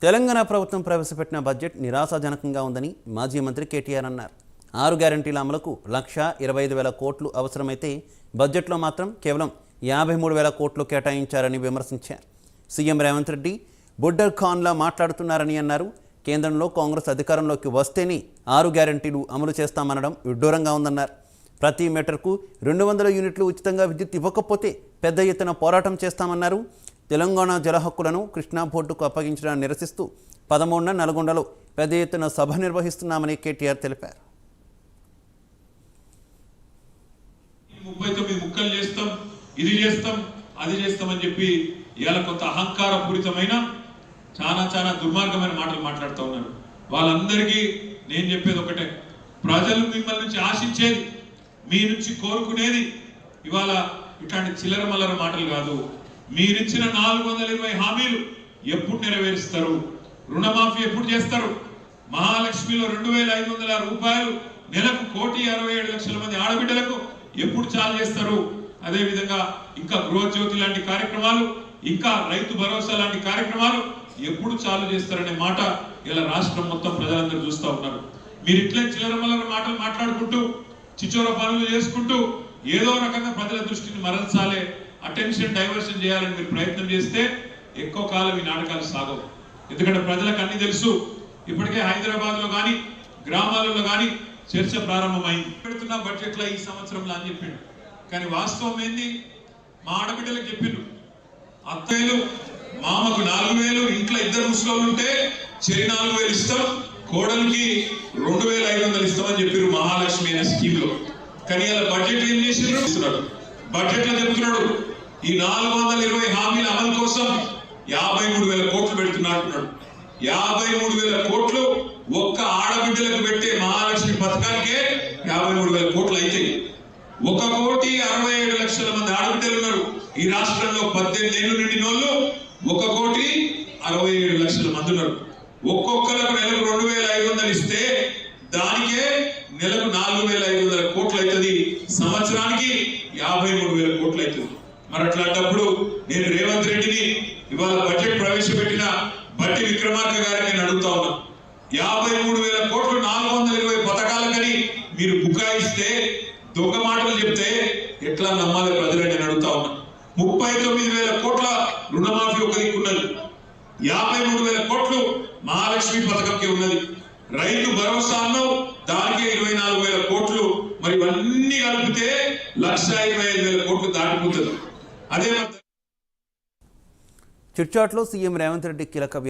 తెలంగాణ ప్రభుత్వం ప్రవేశపెట్టిన బడ్జెట్ నిరాశాజనకంగా ఉందని మాజీ మంత్రి కేటీఆర్ అన్నారు. 6 గ్యారెంటీల అమలుకు 1,25,000 కోట్లు అవసరమైతే బడ్జెట్లో మాత్రం కేవలం 53,000 కోట్లు కేటాయించారని విమర్శించారు. సీఎం రేవంత్ రెడ్డి బుడ్డర్ ఖాన్లా మాట్లాడుతున్నారని అన్నారు. కేంద్రంలో కాంగ్రెస్ అధికారంలోకి వస్తేనే 6 గ్యారెంటీలు అమలు చేస్తామనడం విడ్డూరంగా ఉందన్నారు. ప్రతి మీటర్కు 200 యూనిట్లు ఉచితంగా విద్యుత్ ఇవ్వకపోతే పెద్ద ఎత్తున పోరాటం చేస్తామన్నారు. తెలంగాణ జల హక్కులను కృష్ణా బోర్డుకు అప్పగించడాన్ని నిరసిస్తూ 13న నల్గొండలో పెద్ద ఎత్తున సభ నిర్వహిస్తున్నామని కేటీఆర్ తెలిపారు. 39 ముక్కలు చేస్తాం, ఇది చేస్తాం, అది చేస్తామని చెప్పి ఇవాళ కొంత అహంకారపూరితమైన చాలా దుర్మార్గమైన మాటలు మాట్లాడుతూ ఉన్నారు. వాళ్ళందరికీ నేను చెప్పేది ఒకటే, ప్రజలు మిమ్మల్ని నుంచి ఆశించేది, మీ నుంచి కోరుకునేది ఇవాళ ఇట్లాంటి చిల్లర మల్లర మాటలు కాదు. మీరిచ్చిన 420 హామీలు ఎప్పుడు నెరవేరుస్తారు? రుణమాఫీ ఎప్పుడు చేస్తారు? మహాలక్ష్మిలో 2,500 రూపాయలు నెలకు 1,67,00,000 మంది ఆడబిడ్డలకు ఎప్పుడు చాలు చేస్తారు? అదేవిధంగా ఇంకా గృహజ్యోతి లాంటి కార్యక్రమాలు, ఇంకా రైతు భరోసా లాంటి కార్యక్రమాలు ఎప్పుడు చాలు చేస్తారనే మాట ఇలా రాష్ట్రం మొత్తం ప్రజలందరూ చూస్తూ ఉన్నారు. మీరు ఇట్లే చిల్లర మల్లర మాటలు మాట్లాడుకుంటూ చిచోర పనులు చేసుకుంటూ ఏదో రకంగా ప్రజల దృష్టిని మరల్చాలే, అటెన్షన్ డైవర్షన్ చేయాలని మీరు ప్రయత్నం చేస్తే ఎక్కువ కాలం ఈ నాటకాలు సాగవు. ఎందుకంటే ప్రజలకు అన్ని తెలుసు. ఇప్పటికే హైదరాబాద్లో కానీ గ్రామాలలో కానీ చర్చ ప్రారంభమైంది. పెడుతున్న బడ్జెట్లో ఈ సంవత్సరంలో అని చెప్పిండు. కానీ వాస్తవం ఏంది? మా ఆడబిడ్డలకు చెప్పిండ్రు, అత్తయ్యలు మామకు 4,000, ఇంట్లో 2 ముసలోళ్ళు ఉంటే చెరి 4,000 ఇస్తాం, కోడలికి 2,500 ఇస్తామని చెప్పారు మహాలక్ష్మి అనే స్కీమ్ లో. కానీ అలా బడ్జెట్ ఏం చేసినారు? బడ్జెట్ లో చెప్తున్నాడు ఈ 420 హామీల అమలు కోసం 53,000 కోట్లు పెడుతున్నాడు. 53,000 కోట్లు ఒక్క ఆడబిడ్డలకు పెట్టే మహాలక్ష్మి పథకానికే 53,000 కోట్లు అయితే 1,67,00,000 మంది ఆడబిడ్డలు ఉన్నారు ఈ రాష్ట్రంలో. 18 ఏళ్ళు నిండిన వాళ్ళు 1,67,00,000 మంది ఉన్నారు. ఒక్కొక్కరికి నెలకు 2,500 ఇస్తే దానికే నెలకు 4,500 కోట్లు అవుతుంది, సంవత్సరానికి 53,000 కోట్లు అవుతుంది. మరి అట్లాంటప్పుడు నేను రేవంత్ రెడ్డిని ఇవాళ బడ్జెట్ ప్రవేశపెట్టిన బట్టి విక్రమార్క గారిని నేను అడుగుతా ఉన్నా, 53,000 కోట్లు 420 పథకాలకని మీరు బుకాయిస్తే, దొంగ మాటలు చెప్తే ఎట్లా నమ్మాలి ప్రజలని నేను అడుగుతా ఉన్నా. 39,000 కోట్ల రుణమాఫీ ఒక దిక్కున్నది, 53,000 కోట్లు మహాలక్ష్మి పథకంకి ఉన్నది, రైతు భరోసా అన్నావు దానికే 24,000 కోట్లు. మరి ఇవన్నీ కలిపితే 1,25,000 కోట్లు దాటిపోతుంది. అదే చిట్చాట్లో సీఎం రేవంత్ రెడ్డి కీలక